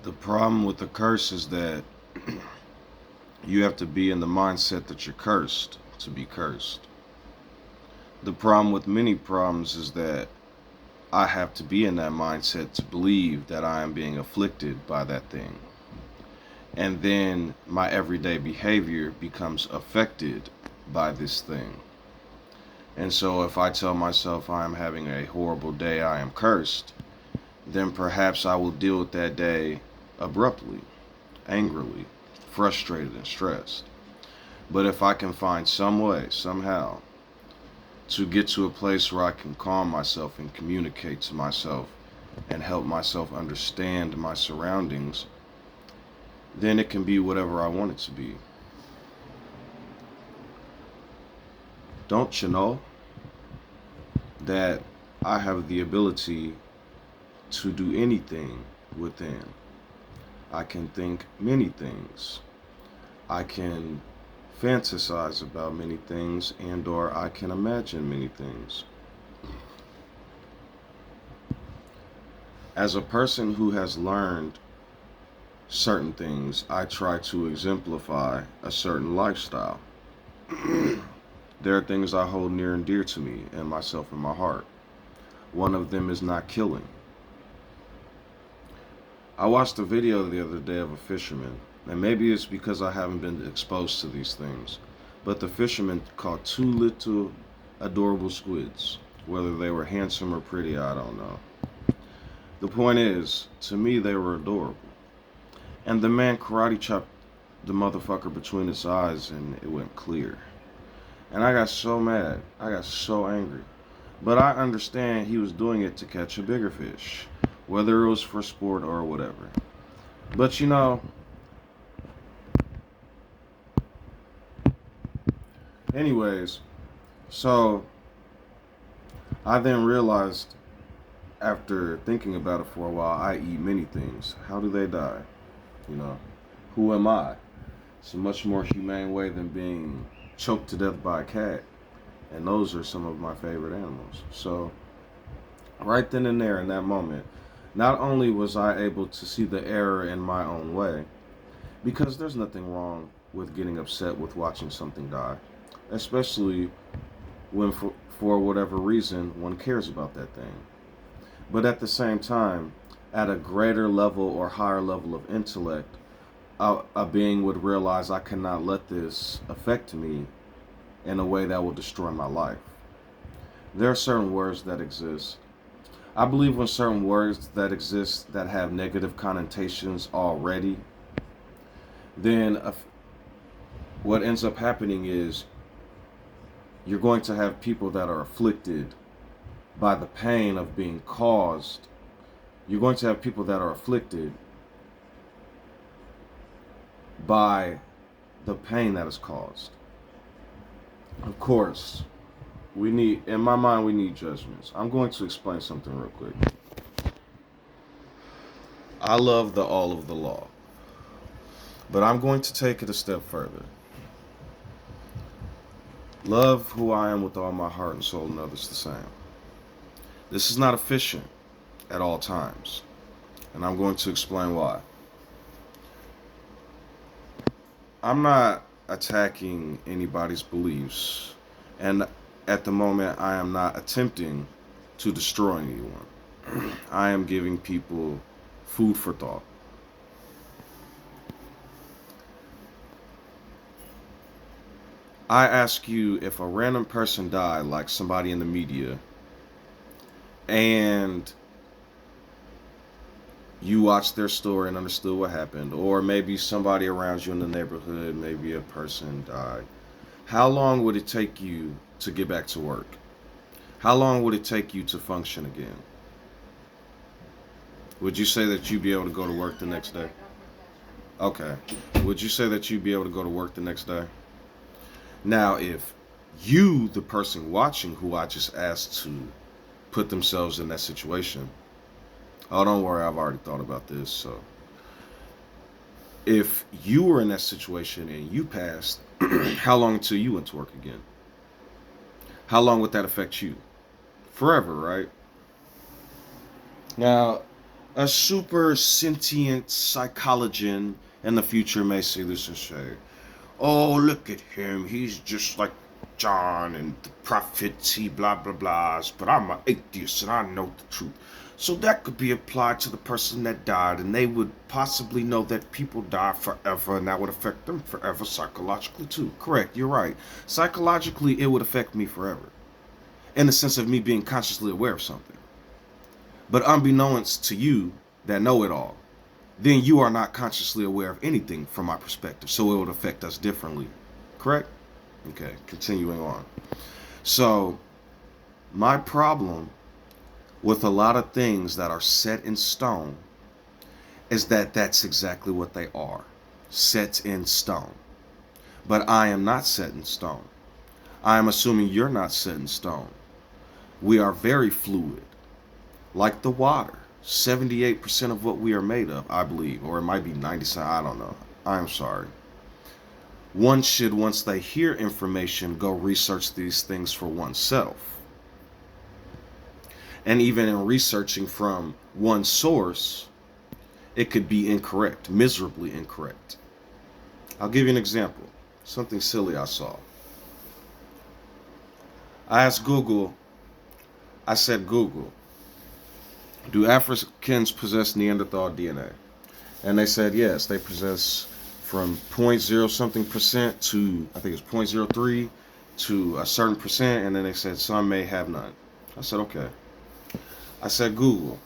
The problem with the curse is that you have to be in the mindset that you're cursed to be cursed. The problem with many problems is that I have to be in that mindset to believe that I am being afflicted by that thing. And then my everyday behavior becomes affected by this thing. And so if I tell myself I am having a horrible day, I am cursed, then perhaps I will deal with that day abruptly, angrily, frustrated, and stressed. But if I can find some way, somehow, to get to a place where I can calm myself and communicate to myself and help myself understand my surroundings, then it can be whatever I want it to be. Don't you know that I have the ability to do anything within? I can think many things. I can fantasize about many things, and or I can imagine many things. As a person who has learned certain things, I try to exemplify a certain lifestyle. There are things I hold near and dear to me and myself in my heart. One of them is not killing. I watched a video the other day of a fisherman, and maybe it's because I haven't been exposed to these things, but the fisherman caught two little adorable squids. Whether they were handsome or pretty, I don't know. The point is, to me, they were adorable. And the man karate chopped the motherfucker between his eyes and it went clear. And I got so mad. I got so angry. But I understand he was doing it to catch a bigger fish, whether it was for sport or whatever. But anyways, so I then realized after thinking about it for a while, I eat many things. How do they die? You know, who am I? It's a much more humane way than being choked to death by a cat. And those are some of my favorite animals. So, right then and there in that moment, not only was I able to see the error in my own way, because there's nothing wrong with getting upset with watching something die, especially when for whatever reason one cares about that thing. But at the same time, at a greater level or higher level of intellect, a being would realize I cannot let this affect me in a way that will destroy my life. There are certain words that exist. I believe when certain words that exist that have negative connotations already, then what ends up happening is you're going to have people that are afflicted by the pain of being caused. You're going to have people that are afflicted by the pain that is caused. Of course, in my mind, we need judgments. I'm going to explain something real quick. I love all of the law, but I'm going to take it a step further. Love who I am with all my heart and soul and others the same. This is not efficient at all times, and I'm going to explain why. I'm not attacking anybody's beliefs, and at the moment I am not attempting to destroy anyone. I am giving people food for thought. I ask you, if a random person died, like somebody in the media, and you watched their story and understood what happened, or maybe somebody around you in the neighborhood, maybe a person died, how long would it take you to get back to work? How long would it take you to function again? Would you say that you'd be able to go to work the next day? Okay. Would you say that you'd be able to go to work the next day? Now, if you, the person watching who I just asked to put themselves in that situation, oh, don't worry, I've already thought about this. So, if you were in that situation and you passed, how long until you went to work again? How long would that affect you? Forever, right? Now, A super sentient psychologist in the future may see this and say, oh, look at him. He's just like John and the prophets, he blah, blah, blahs. But I'm an atheist and I know the truth. So that could be applied to the person that died, and they would possibly know that people die forever, and that would affect them forever psychologically too. Correct, you're right. Psychologically, it would affect me forever, in the sense of me being consciously aware of something. But unbeknownst to you that know it all, then you are not consciously aware of anything from my perspective, so it would affect us differently. Correct? Okay, continuing on. So, my problem with a lot of things that are set in stone is that that's exactly what they are, set in stone. But I am not set in stone. I am assuming you're not set in stone. We are very fluid, like the water. 78% of what we are made of, I believe, or it might be 97, I don't know. I'm sorry. One should, once they hear information, go research these things for oneself. And even in researching from one source, it could be incorrect, miserably incorrect. I'll give you an example. Something silly I saw. I asked Google, I said, Google, do Africans possess Neanderthal DNA? And they said yes, they possess from 0.0 something percent to, I think it's 0.03 to a certain percent, and then they said some may have none. I said, okay. I said, Google,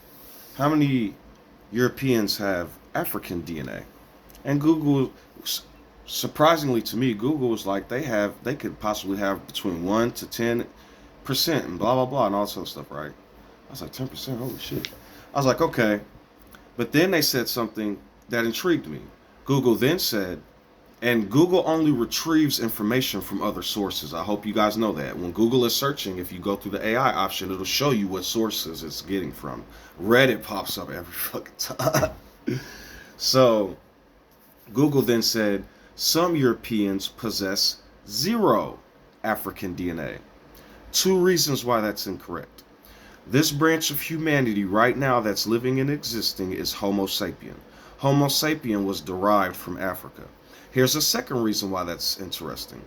how many Europeans have African DNA? And Google, surprisingly to me, Google was like, they could possibly have between 1 to 10% and blah, blah, blah, and all this other stuff, right? I was like, 10%, holy shit. I was like, okay. But then they said something that intrigued me. Google then said, and Google only retrieves information from other sources. I hope you guys know that. When Google is searching, if you go through the AI option, it'll show you what sources it's getting from. Reddit pops up every fucking time. So, Google then said, some Europeans possess 0 African DNA. 2 reasons why that's incorrect. This branch of humanity right now that's living and existing is Homo sapien. Homo sapien was derived from Africa. Here's a second reason why that's interesting.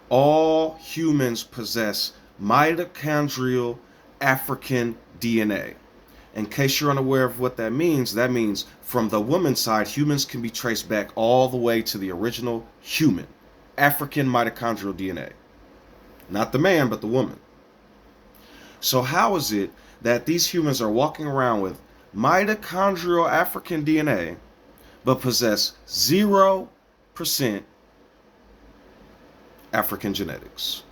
All humans possess mitochondrial African DNA. In case you're unaware of what that means from the woman's side, humans can be traced back all the way to the original human. African mitochondrial DNA. Not the man, but the woman. So how is it that these humans are walking around with mitochondrial African DNA, but possess 0% African genetics?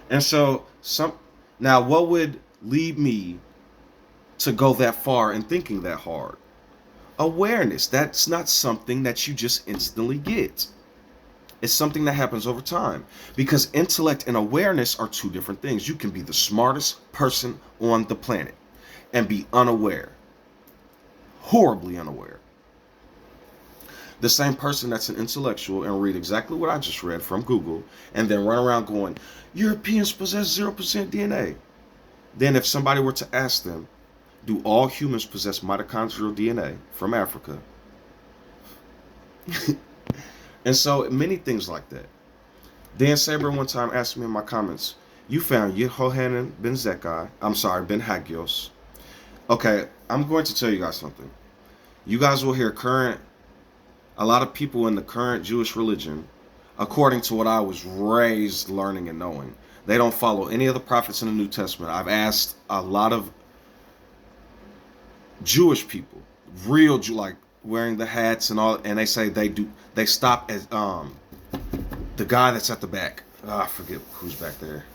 And so, now what would lead me to go that far and thinking that hard? Awareness. That's not something that you just instantly get. It's something that happens over time, because intellect and awareness are 2 different things. You can be the smartest person on the planet and be unaware, horribly unaware. The same person that's an intellectual and read exactly what I just read from Google and then run around going, Europeans possess 0% DNA. Then if somebody were to ask them, do all humans possess mitochondrial DNA from Africa? And so many things like that. Dan Saber one time asked me in my comments, you found Yehohanan ben Zakkai, Ben Hagios. Okay, I'm going to tell you guys something. You guys will hear a lot of people in the current Jewish religion, according to what I was raised learning and knowing, they don't follow any of the prophets in the New Testament. I've asked a lot of Jewish people, real Jew, like wearing the hats and all, and they say they stop at the guy that's at the back. I forget who's back there.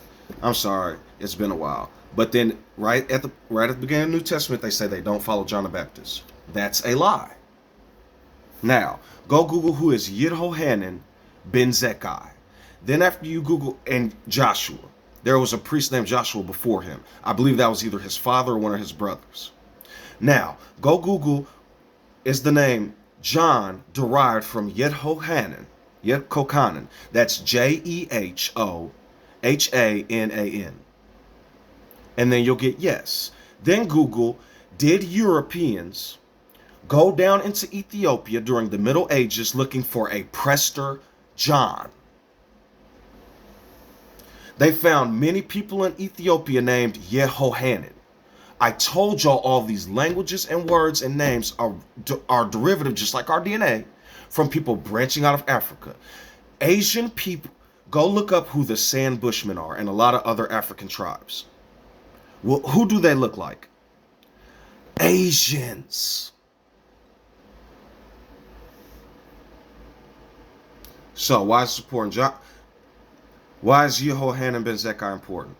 I'm sorry, it's been a while. But then right at the beginning of the New Testament, they say they don't follow John the Baptist. That's a lie. Now, go Google who is Yehohanan ben Zakkai. Then after you Google, and Joshua, there was a priest named Joshua before him. I believe that was either his father or one of his brothers. Now, go Google, is the name John derived from Yehohanan? That's Jehohanan. And then you'll get yes. Then Google, Did Europeans go down into Ethiopia during the Middle Ages looking for a Prester John? They found many people in Ethiopia named Yehohanan. I told y'all all these languages and words and names are derivative, just like our DNA, from people branching out of Africa. Asian people, go look up who the Sand Bushmen are and a lot of other African tribes. Well, who do they look like? Asians. So why is this important? Why is Yehohanan ben Zakkai important?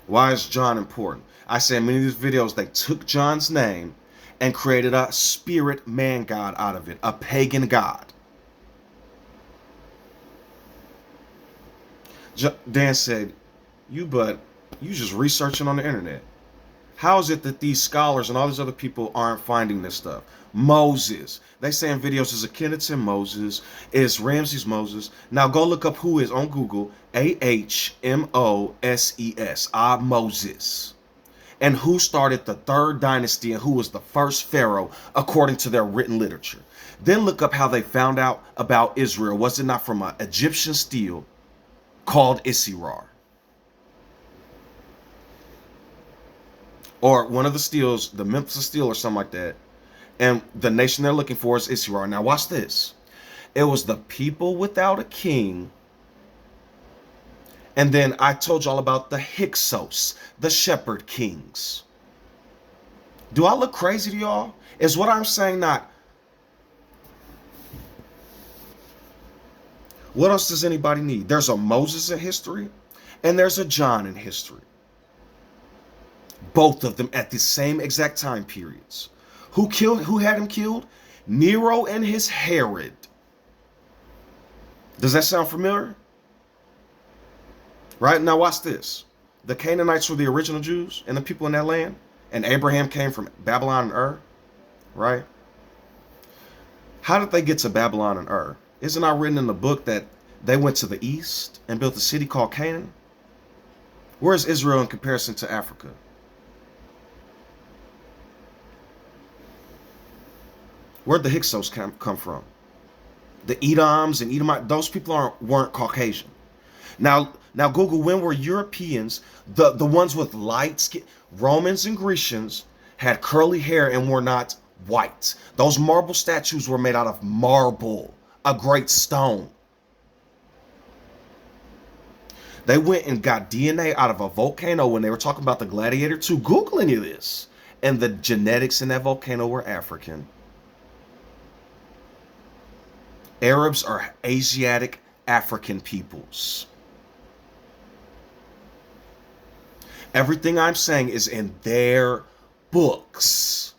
Why is John important? I said in many of these videos, they took John's name and created a spirit man god out of it, a pagan god. Dan said, you just researching on the internet. How is it that these scholars and all these other people aren't finding this stuff? Moses. They say in videos is Akhenaten Moses, is Ramses Moses. Now go look up who is on Google, Ahmoses, Moses. And who started the third dynasty and who was the first pharaoh according to their written literature. Then look up how they found out about Israel. Was it not from an Egyptian stele called Isirar? Or one of the steels, the Memphis steel or something like that. And the nation they're looking for is Isirar. Now watch this. It was the people without a king. And then I told y'all about the Hyksos, the shepherd kings. Do I look crazy to y'all? Is what I'm saying not? What else does anybody need? There's a Moses in history and there's a John in history. Both of them at the same exact time periods. Who had him killed? Nero and his Herod. Does that sound familiar? Right? Now watch this. The Canaanites were the original Jews and the people in that land. And Abraham came from Babylon and Ur. Right? How did they get to Babylon and Ur? Isn't it written in the book that they went to the east and built a city called Canaan? Where's Israel in comparison to Africa? Where'd the Hyksos come from? The Edoms and Edomite, those people weren't Caucasian. Now Google, when were Europeans, the ones with light skin, Romans and Grecians had curly hair and were not white. Those marble statues were made out of marble, a great stone. They went and got DNA out of a volcano when they were talking about the Gladiator 2. Google any of this. And the genetics in that volcano were African. Arabs are Asiatic African peoples. Everything I'm saying is in their books.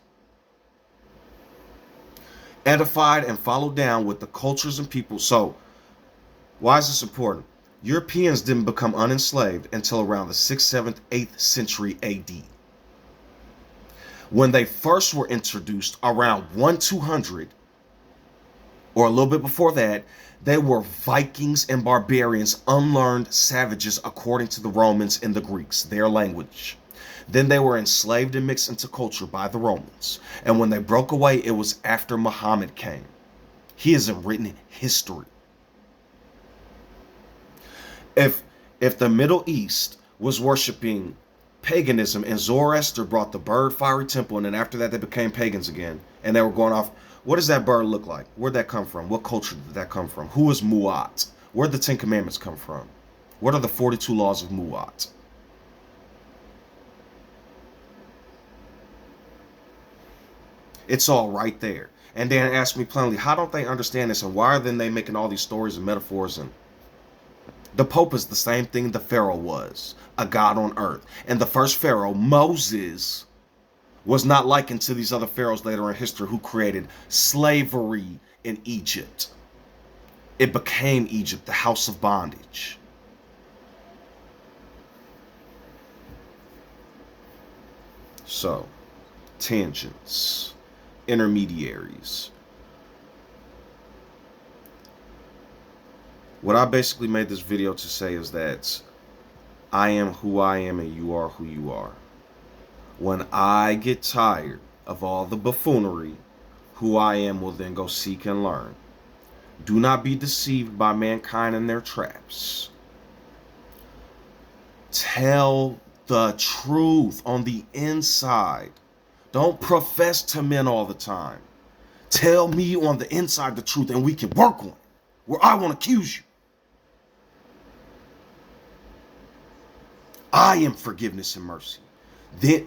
Edified and followed down with the cultures and people. So, why is this important? Europeans didn't become unenslaved until around the 6th, 7th, 8th century AD. When they first were introduced around 1200, or a little bit before that, they were Vikings and barbarians, unlearned savages according to the Romans and the Greeks, their language. Then they were enslaved and mixed into culture by the Romans. And when they broke away, it was after Muhammad came. He isn't written in history. If the Middle East was worshiping paganism and Zoroaster brought the bird fiery temple, and then after that they became pagans again, and they were going off, what does that bird look like? Where'd that come from? What culture did that come from? Who is Mu'at? Where'd the 10 Commandments come from? What are the 42 laws of Mu'at? It's all right there. And Dan asked me plainly, how don't they understand this? And why are then they making all these stories and metaphors? And the Pope is the same thing the Pharaoh was, a god on earth. And the first Pharaoh, Moses, was not likened to these other pharaohs later in history who created slavery in Egypt. It became Egypt, the house of bondage. So, tangents, intermediaries. What I basically made this video to say is that I am who I am and you are who you are. When I get tired of all the buffoonery, who I am will then go seek and learn. Do not be deceived by mankind and their traps. Tell the truth on the inside. Don't profess to men all the time. Tell me on the inside the truth and we can work on it. Where I won't accuse you. I am forgiveness and mercy. Then,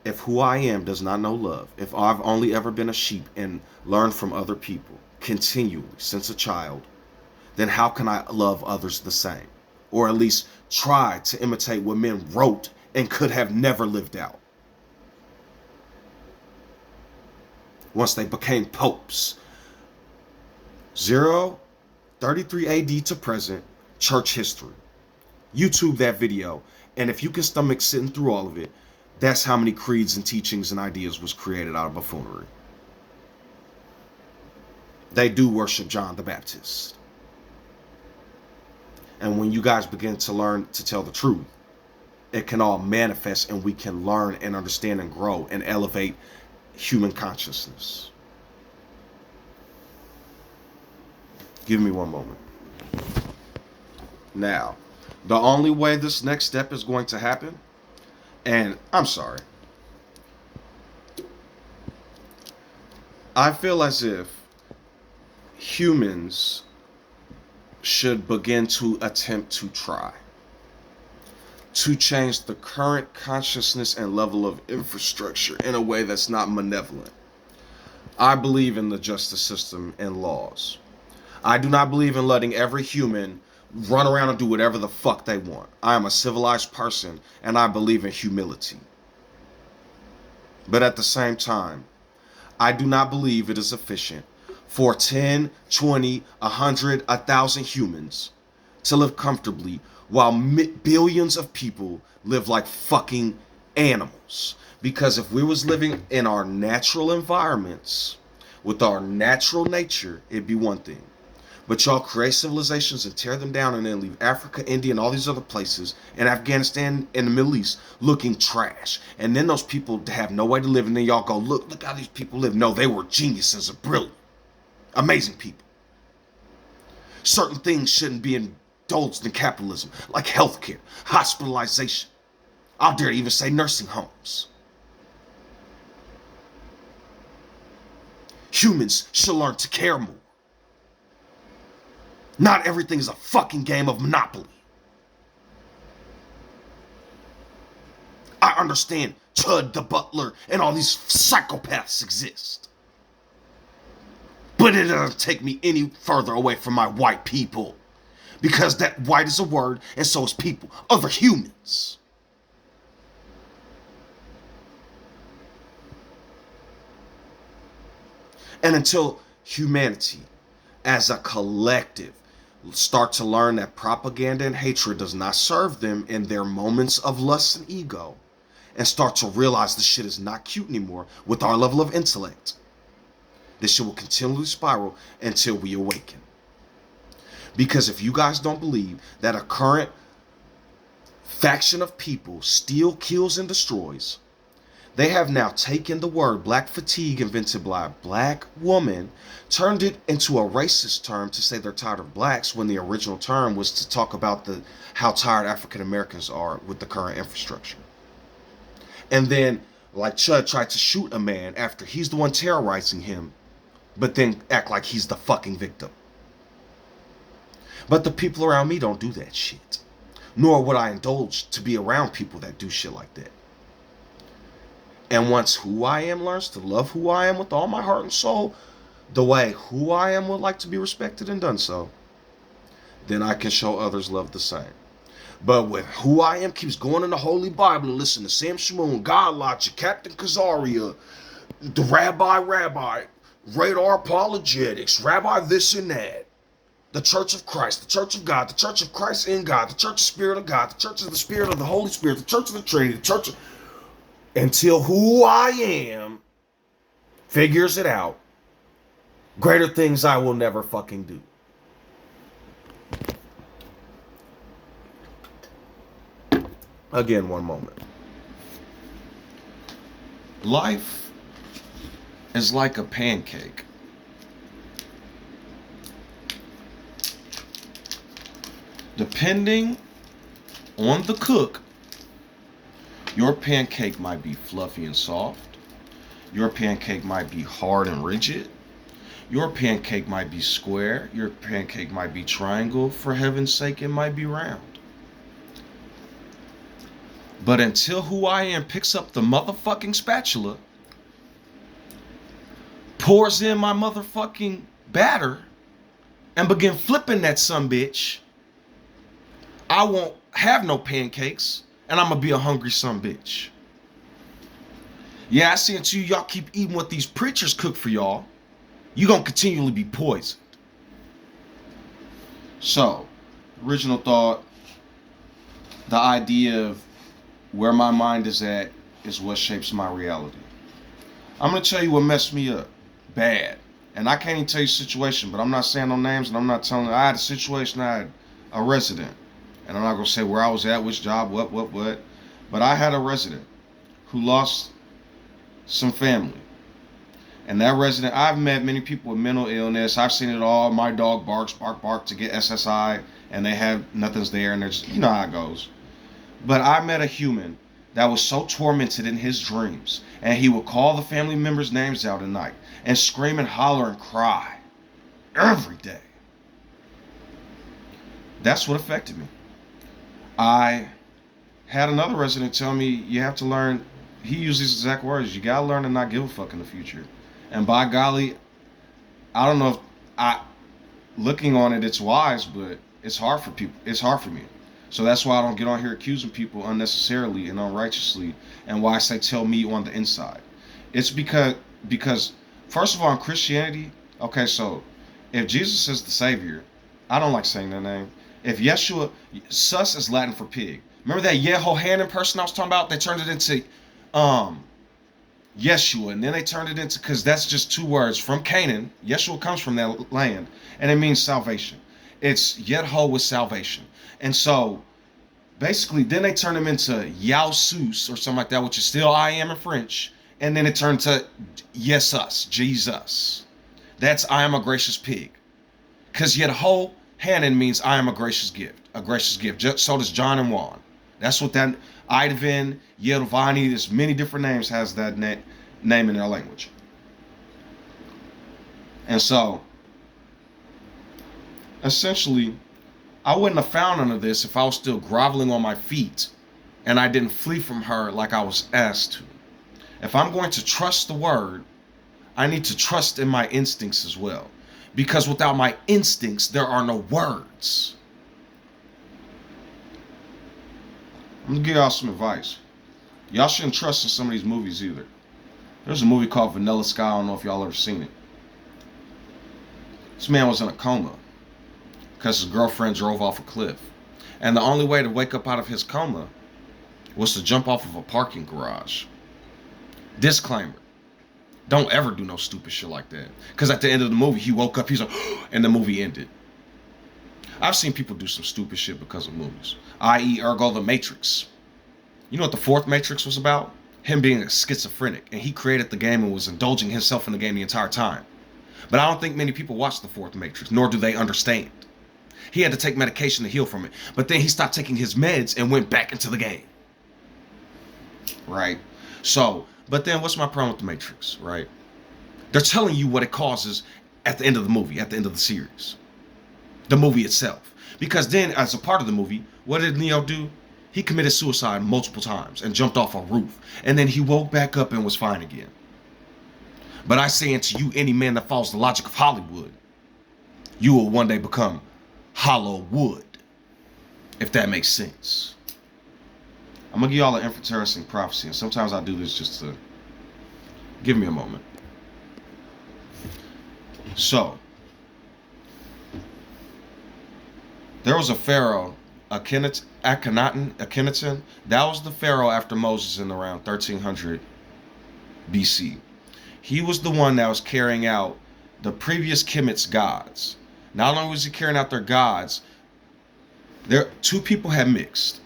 if who I am does not know love, if I've only ever been a sheep and learned from other people continually since a child, then how can I love others the same? Or at least try to imitate what men wrote and could have never lived out once they became popes. 33 AD to present, church history. YouTube that video, and if you can stomach sitting through all of it, that's how many creeds and teachings and ideas was created out of buffoonery. They do worship John the Baptist. And when you guys begin to learn to tell the truth, it can all manifest and we can learn and understand and grow and elevate human consciousness. Give me one moment. Now, the only way this next step is going to happen, and I'm sorry, I feel as if humans should begin to attempt to try to change the current consciousness and level of infrastructure in a way that's not malevolent. I believe in the justice system and laws. I do not believe in letting every human run around and do whatever the fuck they want. I am a civilized person and I believe in humility. But at the same time, I do not believe it is efficient for 10, 20, 100, 1,000 humans to live comfortably while billions of people live like fucking animals. Because if we was living in our natural environments with our natural nature, it'd be one thing. But y'all create civilizations and tear them down and then leave Africa, India, and all these other places, and Afghanistan and the Middle East looking trash. And then those people have no way to live, and then y'all go, look how these people live. No, they were geniuses and brilliant. Amazing people. Certain things shouldn't be indulged in capitalism, like healthcare, hospitalization. I'll dare to even say nursing homes. Humans should learn to care more. Not everything is a fucking game of Monopoly. I understand Chud the Butler and all these psychopaths exist. But it doesn't take me any further away from my white people. Because that white is a word, and so is people, other humans. And until humanity, as a collective, start to learn that propaganda and hatred does not serve them in their moments of lust and ego, and start to realize this shit is not cute anymore with our level of intellect, this shit will continually spiral until we awaken. Because if you guys don't believe that a current faction of people steals, kills, and destroys, they have now taken the word black fatigue invented by a black woman, turned it into a racist term to say they're tired of blacks when the original term was to talk about how tired African Americans are with the current infrastructure. And then, like Chud tried to shoot a man after he's the one terrorizing him, but then act like he's the fucking victim. But the people around me don't do that shit. Nor would I indulge to be around people that do shit like that. And once who I am learns to love who I am with all my heart and soul, the way who I am would like to be respected and done so, then I can show others love the same. But with who I am keeps going in the Holy Bible and listen to Sam Shamoon, God Logic, Captain Kazaria, the Rabbi, Radar Apologetics, Rabbi this and that, the Church of Christ, the Church of God, the Church of Christ in God, the Church of Spirit of God, the Church of the Spirit of the Holy Spirit, the Church of the Trinity, the Church of... Until who I am figures it out, greater things I will never fucking do. Again, one moment. Life is like a pancake. Depending on the cook, your pancake might be fluffy and soft. Your pancake might be hard and rigid. Your pancake might be square. Your pancake might be triangle. For heaven's sake, it might be round. But until who I am picks up the motherfucking spatula, pours in my motherfucking batter, and begin flipping that sumbitch, I won't have no pancakes, and I'm gonna be a hungry sumbitch. Yeah, I see until y'all keep eating what these preachers cook for y'all, you gonna continually be poisoned. So, original thought, the idea of where my mind is at is what shapes my reality. I'm gonna tell you what messed me up bad. And I can't even tell you the situation, but I'm not saying no names, and I'm not telling you. I had a situation, I had a resident. And I'm not gonna say where I was at, which job, what. But I had a resident who lost some family. And that resident, I've met many people with mental illness. I've seen it all. My dog barks, bark to get SSI, and they have nothing's there, and there's, you know how it goes. But I met a human that was so tormented in his dreams, and he would call the family members' names out at night and scream and holler and cry every day. That's what affected me. I had another resident tell me, you have to learn, he used these exact words, you gotta learn to not give a fuck in the future. And by golly, I don't know if looking on it, it's wise, but it's hard for people. It's hard for me. So that's why I don't get on here accusing people unnecessarily and unrighteously, and why I say tell me on the inside. It's because first of all, in Christianity, okay, so if Jesus is the Savior, I don't like saying that name. If Yeshua, sus is Latin for pig. Remember that Yehohanan person I was talking about? They turned it into Yeshua, and then they turned it into, because that's just two words from Canaan. Yeshua comes from that land, and it means salvation. It's Yedho with salvation. And so basically then they turned him into Yaosus or something like that, which is still I am in French, and then it turned to Jesus, Jesus. That's I am a gracious pig, because Yedho Hanan means I am a gracious gift, a gracious gift. So does John and Juan. That's what that Idvin, Yedovani, there's many different names, has that name in their language. And so essentially, I wouldn't have found none of this if I was still groveling on my feet and I didn't flee from her like I was asked to. If I'm going to trust the word, I need to trust in my instincts as well. Because without my instincts, there are no words. I'm gonna give y'all some advice. Y'all shouldn't trust in some of these movies either. There's a movie called Vanilla Sky. I don't know if y'all ever seen it. This man was in a coma because his girlfriend drove off a cliff. And the only way to wake up out of his coma was to jump off of a parking garage. Disclaimer. Don't ever do no stupid shit like that. Because at the end of the movie, he woke up, he's like, and the movie ended. I've seen people do some stupid shit because of movies. I.e., ergo, The Matrix. You know what the fourth Matrix was about? Him being a schizophrenic. And he created the game and was indulging himself in the game the entire time. But I don't think many people watch the fourth Matrix, nor do they understand. He had to take medication to heal from it. But then he stopped taking his meds and went back into the game. Right? So, but then what's my problem with The Matrix, right? They're telling you what it causes at the end of the movie, at the end of the series. The movie itself. Because then, as a part of the movie, what did Neo do? He committed suicide multiple times and jumped off a roof. And then he woke back up and was fine again. But I say unto you, any man that follows the logic of Hollywood, you will one day become hollow wood. If that makes sense. I'm going to give y'all an interesting prophecy. And sometimes I do this just to give me a moment. So, there was a pharaoh, Akhenaten. That was the pharaoh after Moses in around 1300 BC. He was the one that was carrying out the previous Kemet's gods. Not only was he carrying out their gods, two people had mixed.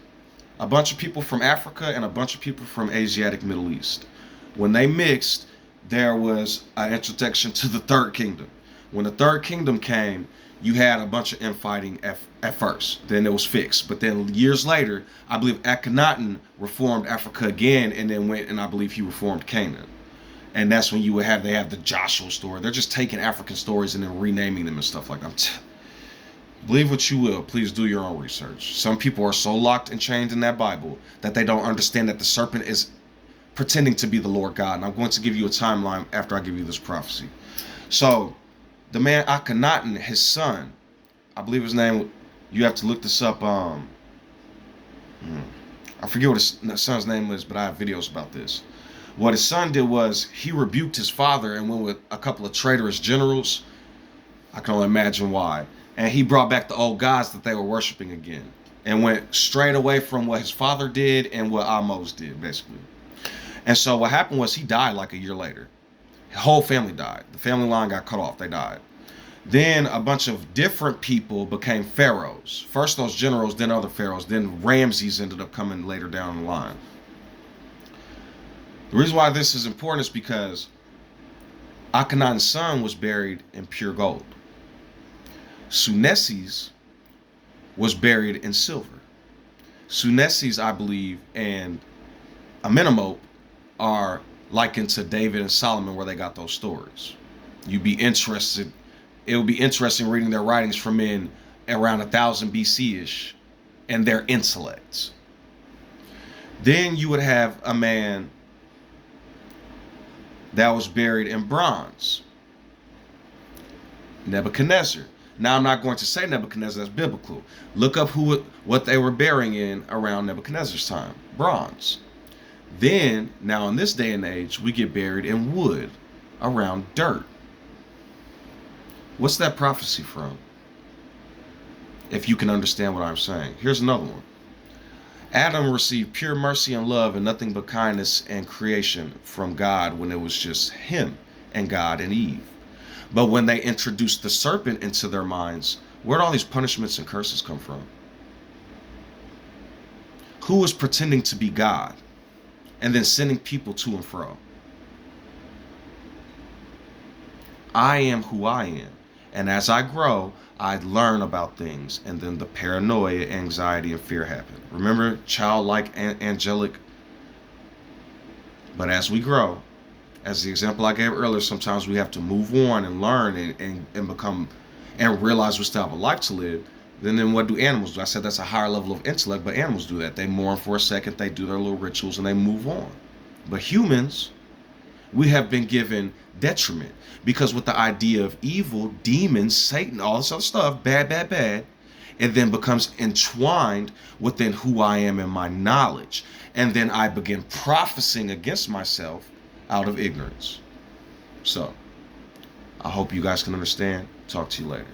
A bunch of people from Africa and a bunch of people from Asiatic Middle East. When they mixed, there was an introduction to the third kingdom. When the third kingdom came, you had a bunch of infighting at first. Then it was fixed. But then years later, I believe Akhenaten reformed Africa again, and then went and I believe he reformed Canaan. And that's when they have the Joshua story. They're just taking African stories and then renaming them and stuff like that. Believe what you will. Please do your own research. Some people are so locked and chained in that Bible that they don't understand that the serpent is pretending to be the Lord God. And I'm going to give you a timeline after I give you this prophecy. So, the man Akhenaten, his son, I believe his name, you have to look this up. I forget what his son's name is, but I have videos about this. What his son did was he rebuked his father and went with a couple of traitorous generals. I can only imagine why. And he brought back the old gods that they were worshiping again, and went straight away from what his father did and what Amos did, basically. And so what happened was he died like a year later. His whole family died. The family line got cut off. They died. Then a bunch of different people became pharaohs. First those generals, then other pharaohs. Then Ramses ended up coming later down the line. The reason why this is important is because Akhenaten's son was buried in pure gold. Sunesis was buried in silver. Sunesis, I believe, and Amenemhotep are likened to David and Solomon, where they got those stories. You'd be interested. It would be interesting reading their writings from in around 1000 BC-ish and their intellects. Then you would have a man that was buried in bronze, Nebuchadnezzar. Now, I'm not going to say Nebuchadnezzar, that's biblical. Look up what they were burying in around Nebuchadnezzar's time, bronze. Then, now in this day and age, we get buried in wood, around dirt. What's that prophecy from? If you can understand what I'm saying. Here's another one. Adam received pure mercy and love and nothing but kindness and creation from God when it was just him and God and Eve. But when they introduced the serpent into their minds, where'd all these punishments and curses come from? Who was pretending to be God and then sending people to and fro? I am who I am. And as I grow, I learn about things, and then the paranoia, anxiety, and fear happen. Remember, childlike, angelic. But as we grow, as the example I gave earlier, sometimes we have to move on and learn and become and realize we still have a life to live. Then what do animals do? I said that's a higher level of intellect, but animals do that. They mourn for a second, they do their little rituals, and they move on. But humans, we have been given detriment, because with the idea of evil, demons, Satan, all this other stuff, bad, it then becomes entwined within who I am and my knowledge. And then I begin prophesying against myself out of ignorance. So, I hope you guys can understand. Talk to you later.